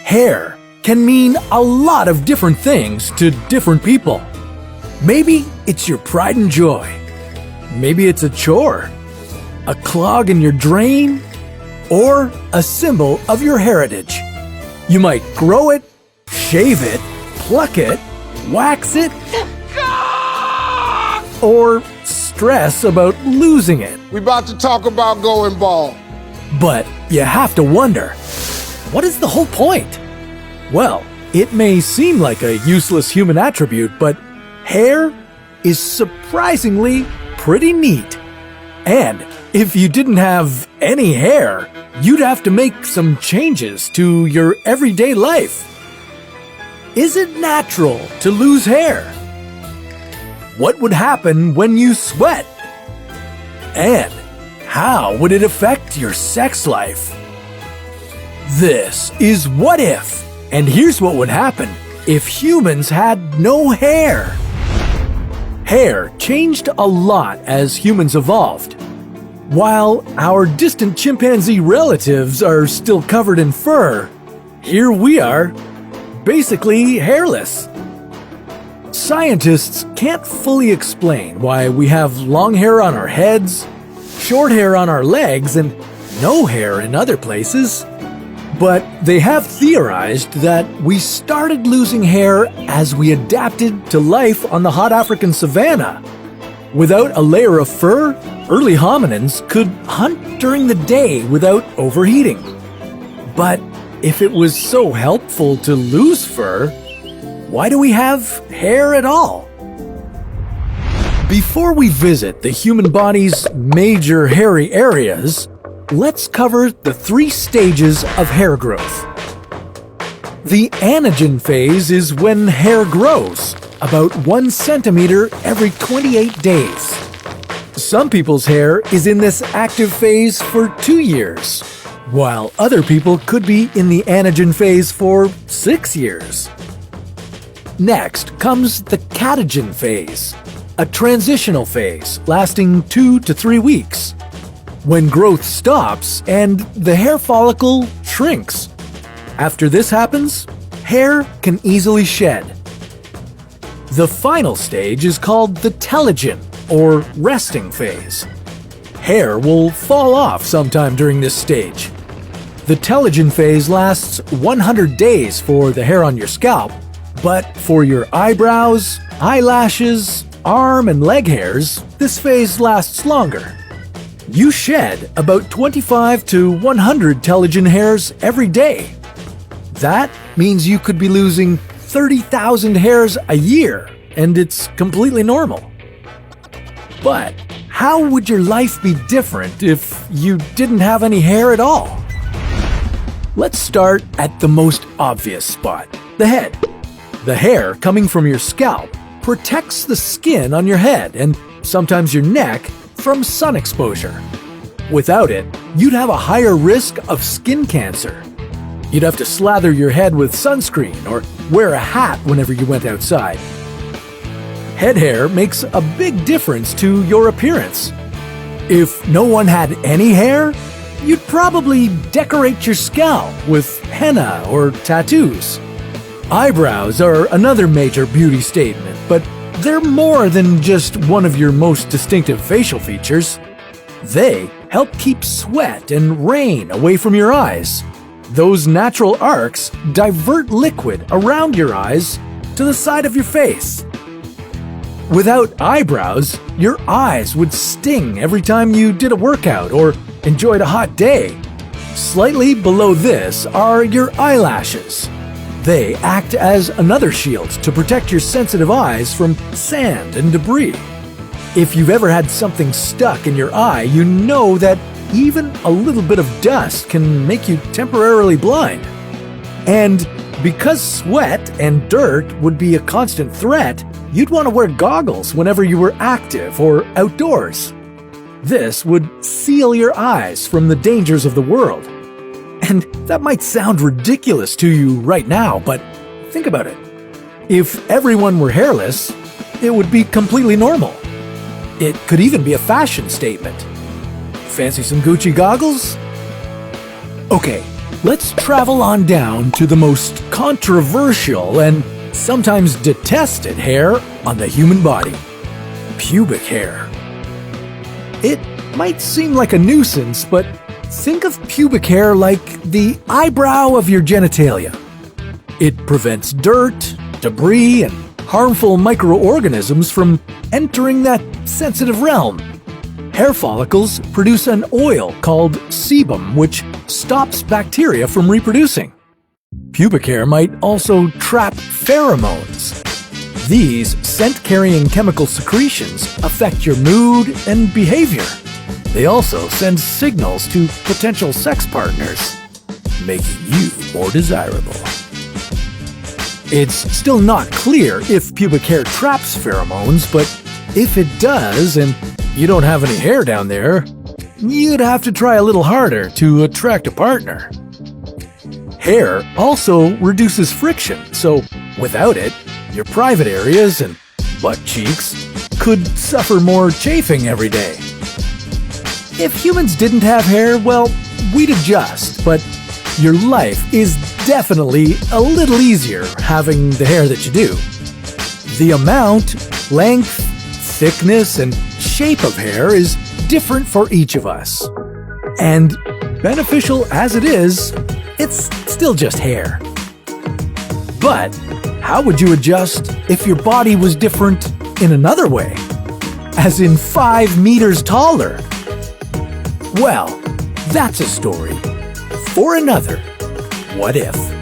Hair can mean a lot of different things to different people. Maybe it's your pride and joy. Maybe it's a chore, a clog in your drain, or a symbol of your heritage. You might grow it, shave it, pluck it, wax it, or stress about losing it. We about to talk about going bald. But you have to wonder, what is the whole point? Well, it may seem like a useless human attribute, but hair is surprisingly pretty neat. And if you didn't have any hair, you'd have to make some changes to your everyday life. Is it natural to lose hair? What would happen when you sweat? And how would it affect your sex life? This is What If, and here's what would happen if humans had no hair. Hair changed a lot as humans evolved. While our distant chimpanzee relatives are still covered in fur, here we are, basically hairless. Scientists can't fully explain why we have long hair on our heads, short hair on our legs, and no hair in other places. But they have theorized that we started losing hair as we adapted to life on the hot African savanna. Without a layer of fur, early hominins could hunt during the day without overheating. But if it was so helpful to lose fur, why do we have hair at all? Before we visit the human body's major hairy areas, let's cover the 3 stages of hair growth. The anagen phase is when hair grows, about 1 centimeter every 28 days. Some people's hair is in this active phase for 2 years, while other people could be in the anagen phase for 6 years. Next comes the catagen phase, a transitional phase lasting 2 to 3 weeks, when growth stops and the hair follicle shrinks. After this happens, hair can easily shed. The final stage is called the telogen, or resting phase. Hair will fall off sometime during this stage. The telogen phase lasts 100 days for the hair on your scalp, but for your eyebrows, eyelashes, arm and leg hairs, this phase lasts longer. You shed about 25 to 100 telogen hairs every day. That means you could be losing 30,000 hairs a year, and it's completely normal. But how would your life be different if you didn't have any hair at all? Let's start at the most obvious spot, the head. The hair coming from your scalp protects the skin on your head and sometimes your neck from sun exposure. Without it, you'd have a higher risk of skin cancer. You'd have to slather your head with sunscreen or wear a hat whenever you went outside. Head hair makes a big difference to your appearance. If no one had any hair, you'd probably decorate your scalp with henna or tattoos. Eyebrows are another major beauty statement, but they're more than just one of your most distinctive facial features. They help keep sweat and rain away from your eyes. Those natural arcs divert liquid around your eyes to the side of your face. Without eyebrows, your eyes would sting every time you did a workout or enjoyed a hot day. Slightly below this are your eyelashes. They act as another shield to protect your sensitive eyes from sand and debris. If you've ever had something stuck in your eye, you know that even a little bit of dust can make you temporarily blind. And because sweat and dirt would be a constant threat, you'd want to wear goggles whenever you were active or outdoors. This would seal your eyes from the dangers of the world. And that might sound ridiculous to you right now, but think about it. If everyone were hairless, it would be completely normal. It could even be a fashion statement. Fancy some Gucci goggles? Okay, let's travel on down to the most controversial and sometimes detested hair on the human body: pubic hair. It might seem like a nuisance, but think of pubic hair like the eyebrow of your genitalia. It prevents dirt, debris, and harmful microorganisms from entering that sensitive realm. Hair follicles produce an oil called sebum, which stops bacteria from reproducing. Pubic hair might also trap pheromones. These scent-carrying chemical secretions affect your mood and behavior. They also send signals to potential sex partners, making you more desirable. It's still not clear if pubic hair traps pheromones, but if it does and you don't have any hair down there, you'd have to try a little harder to attract a partner. Hair also reduces friction, so without it, your private areas and butt cheeks could suffer more chafing every day. If humans didn't have hair, well, we'd adjust, but your life is definitely a little easier having the hair that you do. The amount, length, thickness, and shape of hair is different for each of us. And beneficial as it is, it's still just hair. But how would you adjust if your body was different in another way? As in 5 meters taller? Well, that's a story for another What If.